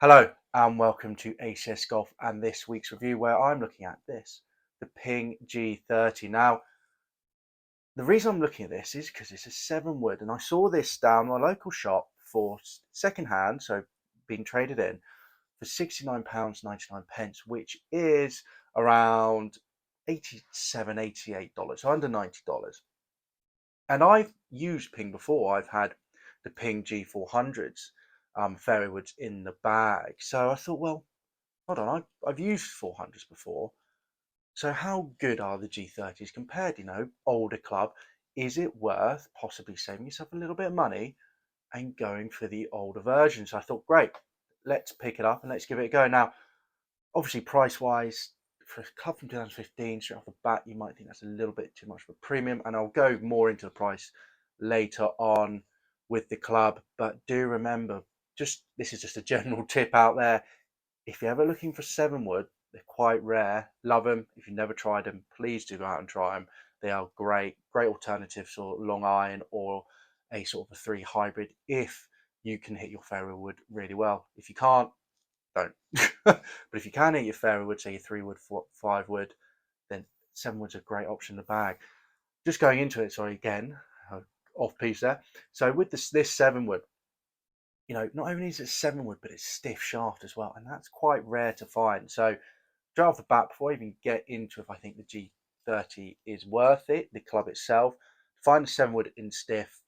Hello and welcome to ACS Golf and this week's review where I'm looking at the Ping G30. Now, the reason I'm looking at this is because it's a 7 wood and I saw this down my local shop for second hand, so being traded in for £69.99, which is around $87, $88, so under $90. And I've used Ping before. I've had the Ping G400s, fairway woods in the bag. So I thought, well, hold on, I've used 400s before. So how good are the G30s compared, older club? Is it worth possibly saving yourself a little bit of money and going for the older version? So I thought, great, let's pick it up and let's give it a go. Now, obviously price wise, for a club from 2015, straight off the bat, you might think that's a little bit too much of a premium, and I'll go more into the price later on with the club. But do remember, this is just a general tip out there. If you're ever looking for 7 wood, they're quite rare. Love them. If you've never tried them, please do go out and try them. They are great alternatives for long iron or a sort of a 3 hybrid if you can hit your fairway wood really well. If you can't, don't. But if you can hit your fairway wood, say your 3 wood, 5 wood, then 7 wood's a great option in the bag. Just going into it, sorry, again, off piece there. So with this 7 wood, not only is it 7 wood, but it's stiff shaft as well, and that's quite rare to find. So straight off the bat, before I even get into if I think the G30 is worth it, the club itself, find a 7 wood in stiff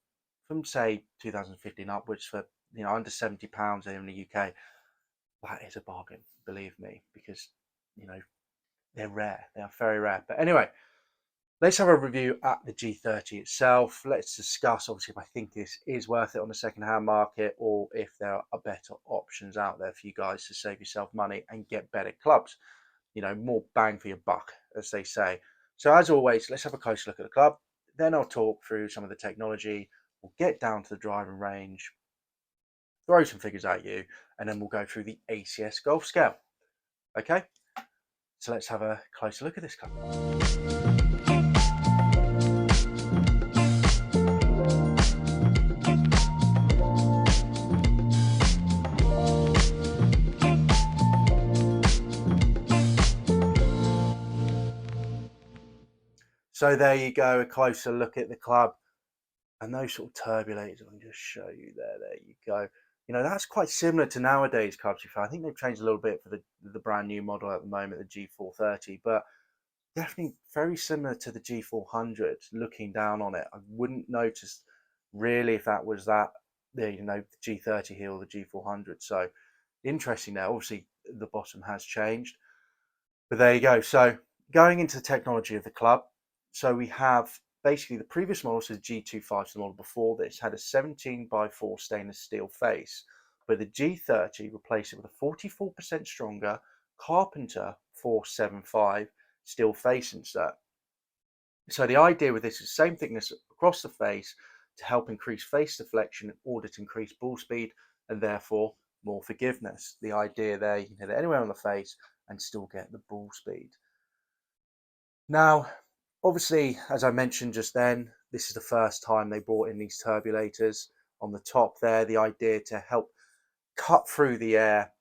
from say 2015 upwards for under £70 here in the UK. That is a bargain, believe me, because they're rare. They are very rare. But anyway, let's have a review at the G30 itself. Let's discuss, obviously, if I think this is worth it on the second-hand market or if there are better options out there for you guys to save yourself money and get better clubs. More bang for your buck, as they say. So as always, let's have a closer look at the club. Then I'll talk through some of the technology. We'll get down to the driving range, throw some figures at you, and then we'll go through the ACS golf scale. Okay? So let's have a closer look at this club. So there you go, a closer look at the club. And those sort of turbulators, I can just show you there. There you go. That's quite similar to nowadays clubs. I think they've changed a little bit for the brand new model at the moment, the G430, but definitely very similar to the G400. Looking down on it, I wouldn't notice really if that was the G30 here or the G400. So interesting there. Obviously, the bottom has changed, but there you go. So going into the technology of the club, so we have basically the previous model, so the G25, the model before this, had a 17x4 stainless steel face, but the G30 replaced it with a 44% stronger Carpenter 475 steel face insert. So the idea with this is same thickness across the face to help increase face deflection in order to increase ball speed and therefore more forgiveness. The idea there, you can hit it anywhere on the face and still get the ball speed. Now, obviously, as I mentioned just then, this is the first time they brought in these turbulators on the top there. The idea to help cut through the air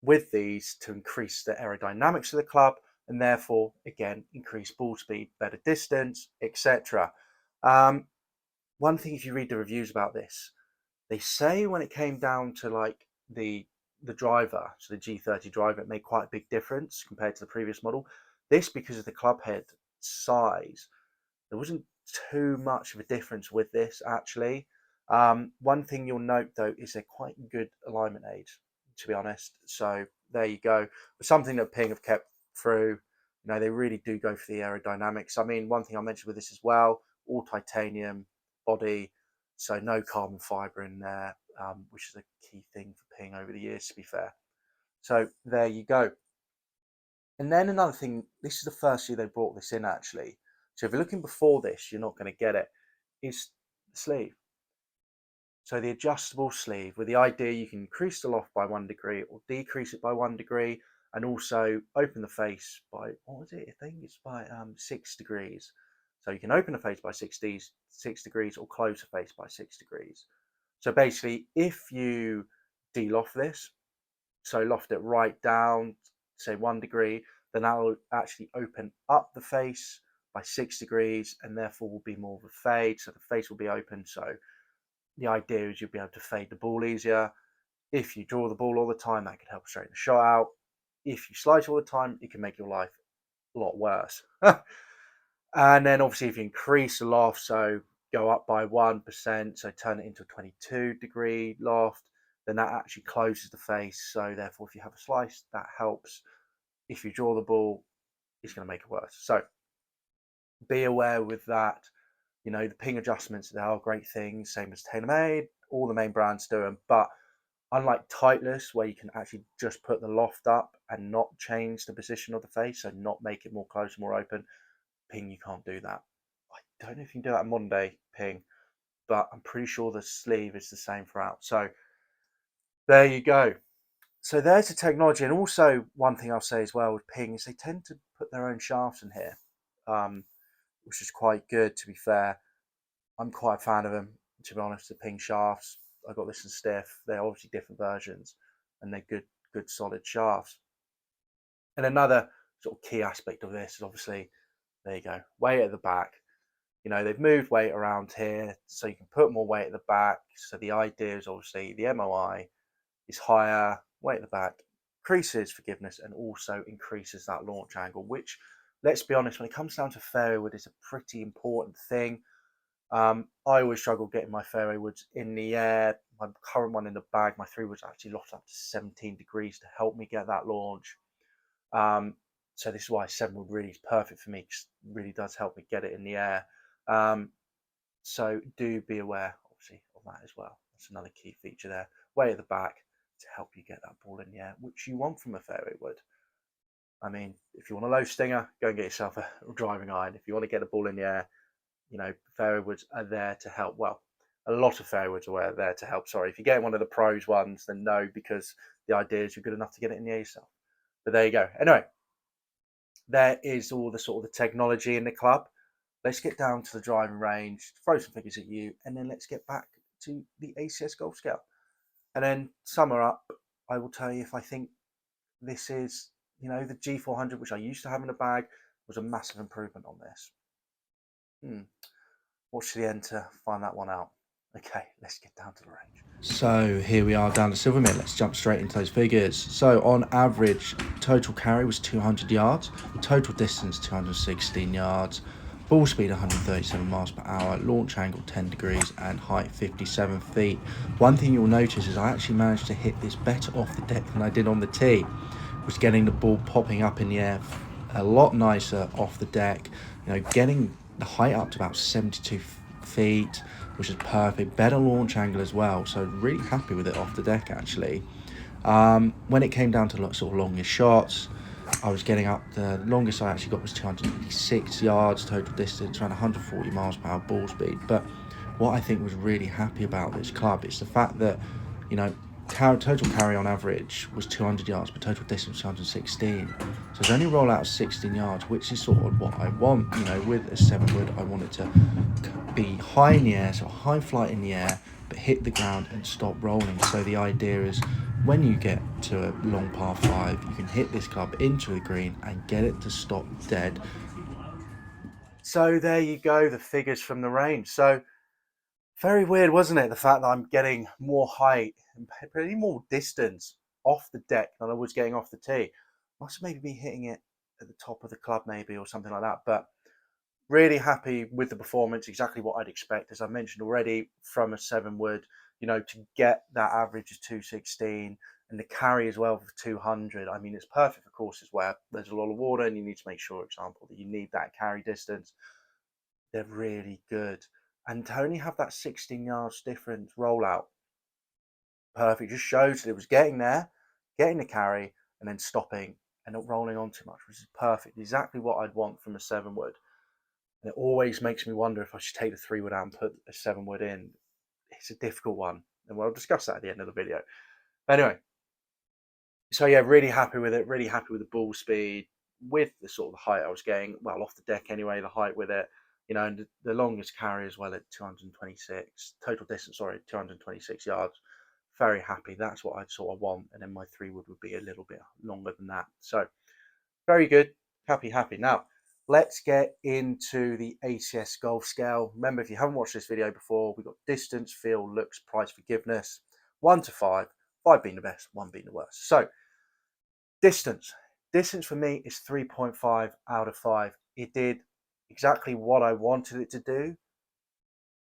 with these to increase the aerodynamics of the club and therefore, again, increase ball speed, better distance, etc. One thing, if you read the reviews about this, they say when it came down to like the driver, so the G30 driver, it made quite a big difference compared to the previous model. This, because of the club head size, there wasn't too much of a difference with this actually. One thing you'll note though is they're quite good alignment aids, to be honest. So there you go. But something that Ping have kept through, they really do go for the aerodynamics. I mean, one thing I mentioned with this as well, all titanium body, so no carbon fiber in there, which is a key thing for Ping over the years, to be fair. So there you go. And then another thing, this is the first year they brought this in actually. So if you're looking before this, you're not going to get it, is the sleeve. So the adjustable sleeve, with the idea you can increase the loft by 1 degree or decrease it by 1 degree, and also open the face by, what was it? I think it's by 6 degrees. So you can open the face by 6 degrees or close the face by 6 degrees. So basically, if you de-loft this. So loft it right down, say 1 degree, then that will actually open up the face by 6 degrees and therefore will be more of a fade. So the face will be open. So the idea is you'll be able to fade the ball easier. If you draw the ball all the time, that could help straighten the shot out. If you slice all the time, it can make your life a lot worse. And then obviously if you increase the loft, so go up by 1%, so turn it into a 22-degree loft, then that actually closes the face. So therefore, if you have a slice, that helps. If you draw the ball, it's going to make it worse. So be aware with that. You know, the ping adjustments, they are great things, same as TaylorMade, all the main brands do them. But unlike Titleist, where you can actually just put the loft up and not change the position of the face, so not make it more closed, more open, ping, you can't do that. I don't know if you can do that in modern day ping, but I'm pretty sure the sleeve is the same throughout. So there you go. So there's the technology. And also one thing I'll say as well with ping is they tend to put their own shafts in here, which is quite good, to be fair. I'm quite a fan of them, to be honest, the ping shafts. I got this in stiff. They're obviously different versions and they're good solid shafts. And another sort of key aspect of this is obviously, there you go, weight at the back. You know, they've moved weight around here so you can put more weight at the back. So the idea is obviously the MOI is higher, weight at the back, increases forgiveness and also increases that launch angle, which, let's be honest, when it comes down to fairway wood, is a pretty important thing. I always struggle getting my fairway woods in the air. My current one in the bag, my 3 woods actually loft up to 17 degrees to help me get that launch. So this is why 7 wood really is perfect for me, because it really does help me get it in the air. So do be aware, obviously, of that as well. That's another key feature there. Way at the back to help you get that ball in the air, which you want from a fairway wood. I mean, if you want a low stinger, go and get yourself a driving iron. If you want to get a ball in the air, you know, fairway woods are there to help. Well, a lot of fairway woods are there to help. Sorry, if you get one of the pros ones, then no, because the idea is you're good enough to get it in the air yourself. But there you go. Anyway, there is all the sort of the technology in the club. Let's get down to the driving range, throw some figures at you, and then let's get back to the ACS Golf Scale. And then sum her up, I will tell you if I think this is, you know, the G400, which I used to have in a bag, was a massive improvement on this. Watch the end to find that one out. Okay, let's get down to the range. So here we are down to Silvermere. Let's jump straight into those figures. So on average, total carry was 200 yards, total distance 216 yards, ball speed 137 miles per hour, launch angle 10 degrees, and height 57 feet. One thing you'll notice is I actually managed to hit this better off the deck than I did on the tee. Was getting the ball popping up in the air a lot nicer off the deck. You know, getting the height up to about 72 feet, which is perfect. Better launch angle as well, so really happy with it off the deck actually. When it came down to sort of longest shots, I was getting up, the longest I actually got was 286 yards total distance, around 140 miles per hour ball speed. But what I think was really happy about this club is the fact that, you know, total carry on average was 200 yards, but total distance 216. So it's only roll out of 16 yards, which is sort of what I want. You know, with a 7 wood, I want it to be high in the air, so high flight in the air, but hit the ground and stop rolling. So the idea is, when you get to a long par 5, you can hit this club into the green and get it to stop dead. So there you go, the figures from the range. So very weird, wasn't it? The fact that I'm getting more height and pretty more distance off the deck than I was getting off the tee. Must maybe be hitting it at the top of the club maybe, or something like that. But really happy with the performance, exactly what I'd expect, as I mentioned already, from a 7 wood. You know, to get that average of 216 and the carry as well for 200. I mean, it's perfect for courses where there's a lot of water and you need to make sure, for example, that you need that carry distance. They're really good. And to only have that 16 yards difference rollout, perfect. Just shows that it was getting there, getting the carry, and then stopping and not rolling on too much, which is perfect. Exactly what I'd want from a 7 wood. And it always makes me wonder if I should take the 3 wood out and put a 7 wood in. It's a difficult one, and we'll discuss that at the end of the video. Anyway, so yeah, really happy with it. Really happy with the ball speed, with the sort of the height I was getting, well, off the deck anyway, the height with it, you know, and the longest carry as well at 226, total distance, sorry, 226 yards, very happy. That's what I'd sort of want. And then my 3 wood would be a little bit longer than that. So very good. Happy, happy. Now, let's get into the ACS golf scale. Remember, if you haven't watched this video before, we've got distance, feel, looks, price, forgiveness, 1 to 5, 5 being the best, 1 being the worst. So distance. Distance for me is 3.5 out of 5. It did exactly what I wanted it to do,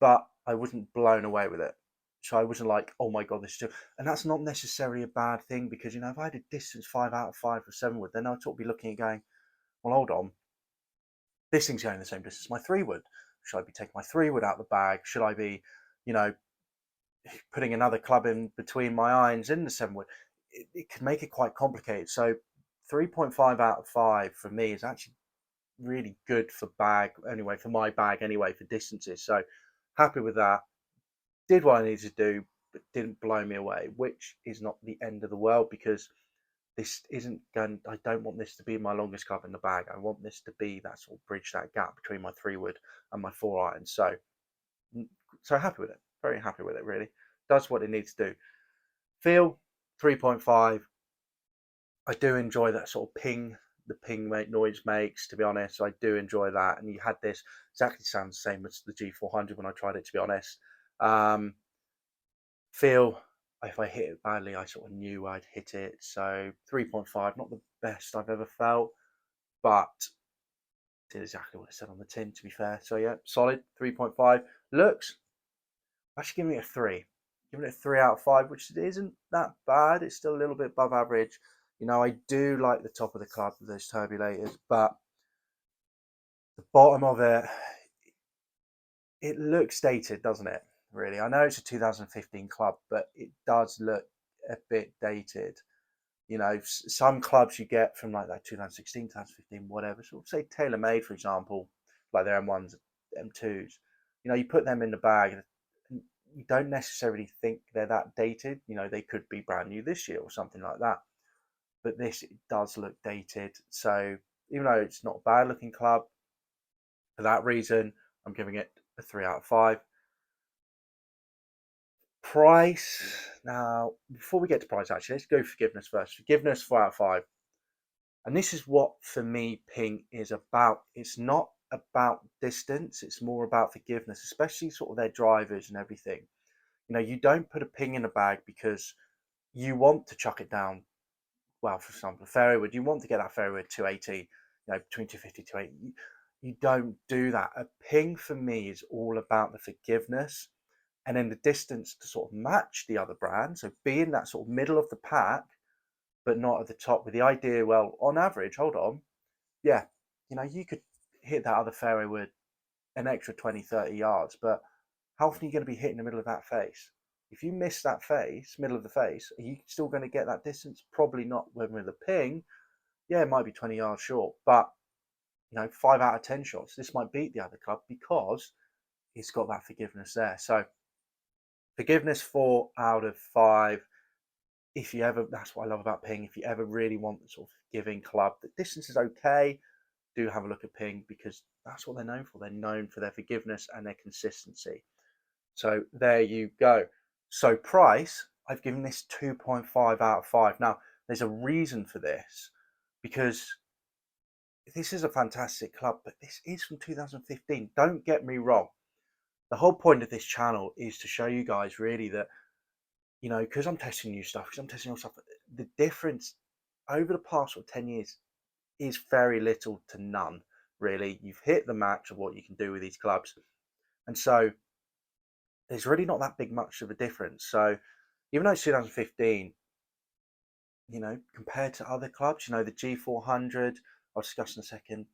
but I wasn't blown away with it. So I wasn't like, oh my God, this is too. And that's not necessarily a bad thing because, if I had a distance 5 out of 5 for 7 wood, then I'd sort of be looking at going, well, hold on, this thing's going the same distance as my 3 wood. Should I be taking my 3 wood out of the bag? Should I be, you know, putting another club in between my irons in the 7 wood? It can make it quite complicated. So 3.5 out of 5 for me is actually really good for bag anyway, for my bag anyway, for distances. So happy with that. Did what I needed to do, but didn't blow me away, which is not the end of the world because this isn't going. I don't want this to be my longest club in the bag. I want this to be that sort of bridge that gap between my 3 wood and my 4 iron. So happy with it. Very happy with it. Really does what it needs to do. Feel 3.5. I do enjoy that sort of ping. The ping noise makes, to be honest. So I do enjoy that. And you had this exactly sounds the same as the G400 when I tried it, to be honest. Feel, if I hit it badly, I sort of knew I'd hit it. So 3.5, not the best I've ever felt, but did exactly what it said on the tin, to be fair. So yeah, solid 3.5. Looks, actually giving it a 3. Giving it a 3 out of 5, which isn't that bad. It's still a little bit above average. I do like the top of the club with those turbulators, but the bottom of it looks dated, doesn't it? Really, I know it's a 2015 club, but it does look a bit dated. Some clubs you get from like that 2016, 2015, whatever, sort of say TaylorMade, for example, like their M1s, M2s. You put them in the bag, and you don't necessarily think they're that dated. They could be brand new this year or something like that. But this, it does look dated. So even though it's not a bad looking club, for that reason, I'm giving it a 3 out of 5. Price. Now, before we get to price, actually, let's go forgiveness first. Forgiveness, 4 out of 5. And this is what, for me, ping is about. It's not about distance. It's more about forgiveness, especially sort of their drivers and everything. You don't put a ping in a bag because you want to chuck it down. Well, for example, fairway wood, you want to get that fairway wood 280, between 250 to 280. You don't do that. A ping for me is all about the forgiveness and then the distance to sort of match the other brand. So be in that sort of middle of the pack, but not at the top, with the idea, well, on average, hold on, yeah, you could hit that other fairway wood an extra 20, 30 yards, but how often are you going to be hitting the middle of that face? If you miss that face, middle of the face, are you still going to get that distance? Probably not. When with a ping, yeah, it might be 20 yards short, but 5 out of 10 shots, this might beat the other club because it's got that forgiveness there. So forgiveness, 4 out of 5. If you ever, that's what I love about ping. If you ever really want the sort of giving club, the distance is okay. Do have a look at ping because that's what they're known for. They're known for their forgiveness and their consistency. So there you go. So price, I've given this 2.5 out of 5. Now, there's a reason for this because this is a fantastic club, but this is from 2015. Don't get me wrong. The whole point of this channel is to show you guys really that, because I'm testing new stuff, because I'm testing all stuff, the difference over the past 10 years is very little to none, really. You've hit the match of what you can do with these clubs. And so there's really not that big much of a difference. So even though it's 2015, compared to other clubs, the G400, I'll discuss in a second,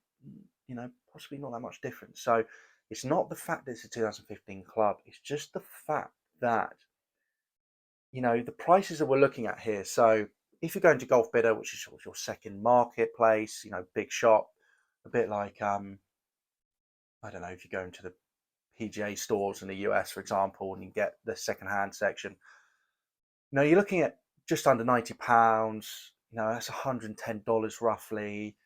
possibly not that much difference. So it's not the fact that it's a 2015 club, it's just the fact that, the prices that we're looking at here. So if you're going to Golf Bidder, which is sort of your second marketplace, big shop, a bit like, I don't know, if you go into the PGA stores in the US, for example, and you get the secondhand section, you're looking at just under £90. That's $110 roughly.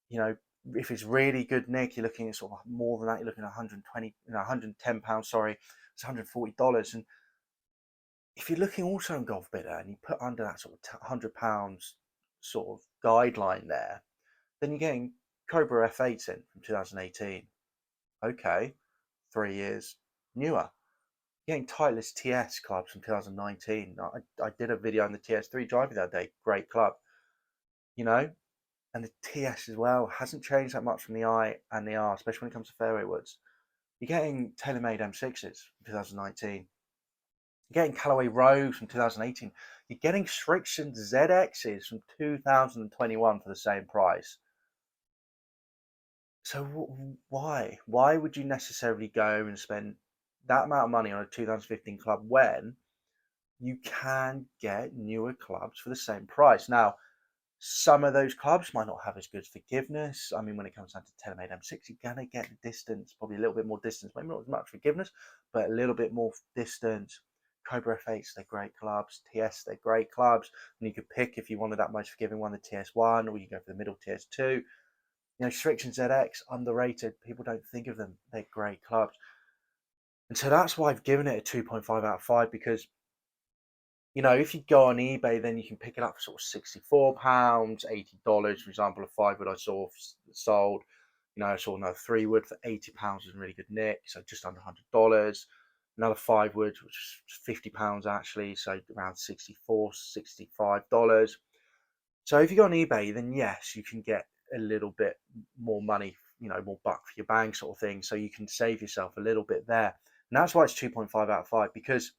If it's really good nick, you're looking at sort of more than that. You're looking at £120, £110. Sorry, it's $140. And if you're looking also on Golf Bidder and you put under that sort of £100 sort of guideline there, then you're getting Cobra F8s in from 2018. Okay, 3 years newer. You're getting Titleist TS clubs from 2019. I did a video on the TS3 driving that day. Great club, you know. And the TS as well hasn't changed that much from the I and the R, especially when it comes to fairway woods. You're getting TaylorMade M6s from 2019. You're getting Callaway Rogues from 2018. You're getting Friction ZXs from 2021 for the same price. So why? Why would you necessarily go and spend that amount of money on a 2015 club when you can get newer clubs for the same price? Now, some of those clubs might not have as good forgiveness. I mean, when it comes down to TaylorMade M6, you're going to get the distance, probably a little bit more distance, maybe not as much forgiveness, but a little bit more distance. Cobra F8s, they're great clubs. TS, they're great clubs. And you could pick if you wanted that most forgiving one, the TS1, or you go for the middle TS2. You know, Friction ZX, underrated. People don't think of them. They're great clubs. And so that's why I've given it a 2.5 out of 5, because you know, if you go on eBay, then you can pick it up for sort of £64, $80, for example. A 5-wood I saw sold. You know, I saw another 3-wood for £80 was in really good nick, so just under $100. Another 5-wood, which was £50 actually, so around $64, $65. So if you go on eBay, then yes, you can get a little bit more money, you know, more buck for your bang sort of thing. So you can save yourself a little bit there. And that's why it's 2.5 out of 5, because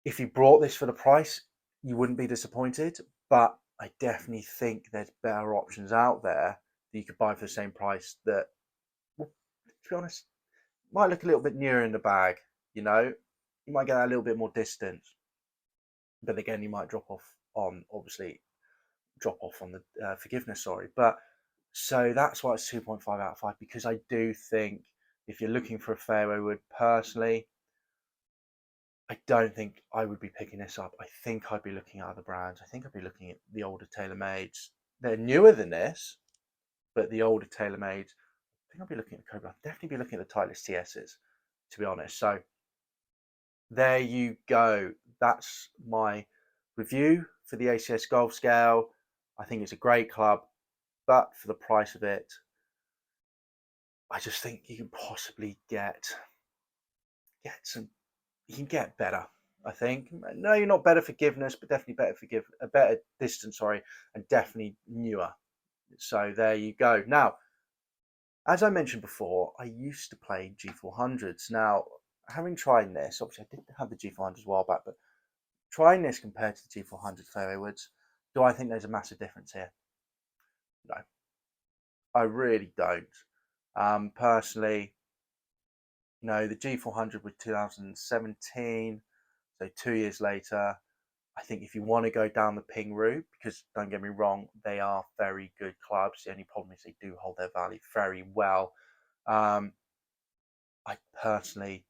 if you brought this for the price, you wouldn't be disappointed. But I definitely think there's better options out there that you could buy for the same price that, well, to be honest, might look a little bit nearer in the bag. You know, you might get a little bit more distance, but again, you might drop off on the forgiveness. Sorry, but so that's why it's 2.5 out of 5, because I do think if you're looking for a fairway wood, personally, I don't think I would be picking this up. I think I'd be looking at other brands. I think I'd be looking at the older TaylorMades. They're newer than this, but the older TaylorMades. I think I'd be looking at the Cobra. I'd definitely be looking at the Titleist TSs, to be honest. So there you go. That's my review for the ACS Golf Scale. I think it's a great club, but for the price of it, I just think you can possibly get some. You can get better. I think. No, you're not better forgiveness, but definitely a better distance, sorry, and definitely newer. So there you go. Now, as I mentioned before, I used to play G400s. Now, having tried this, obviously I did have the G400s a while back, but trying this compared to the G400 fairway woods, do I think there's a massive difference here? No, I really don't. Personally, you know, the G400 was 2017, so 2 years later. I think if you want to go down the ping route, because don't get me wrong, they are very good clubs. The only problem is they do hold their value very well. I personally,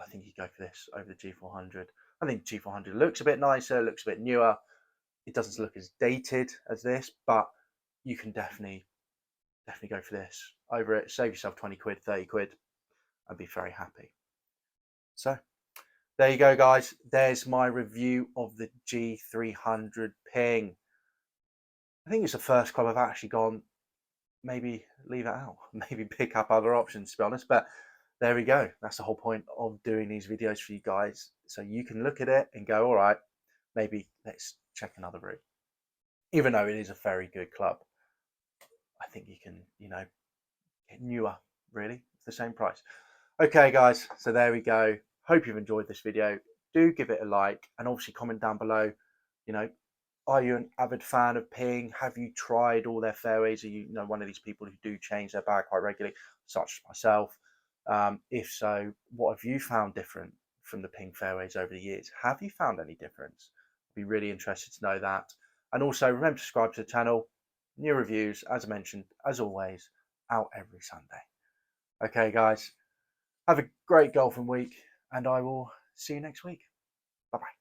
I think you go for this over the G400. I think G400 looks a bit nicer, looks a bit newer. It doesn't look as dated as this, but you can definitely go for this over it. Save yourself 20 quid, 30 quid, and be very happy. So there you go, guys. There's my review of the G300 Ping. I think it's the first club I've actually gone, maybe leave it out, maybe pick up other options, to be honest. But there we go. That's the whole point of doing these videos for you guys. So you can look at it and go, all right, maybe let's check another route. Even though it is a very good club, I think you can, you know, get newer, really, for the same price. Okay, guys, so there we go. Hope you've enjoyed this video. Do give it a like, and obviously comment down below, you know, are you an avid fan of Ping? Have you tried all their fairways? Are you, one of these people who do change their bag quite regularly, such as myself? If so, what have you found different from the Ping fairways over the years? Have you found any difference? I'd be really interested to know that. And also remember to subscribe to the channel. New reviews, as I mentioned, as always, out every Sunday. Okay, guys, have a great golfing week, and I will see you next week. Bye-bye.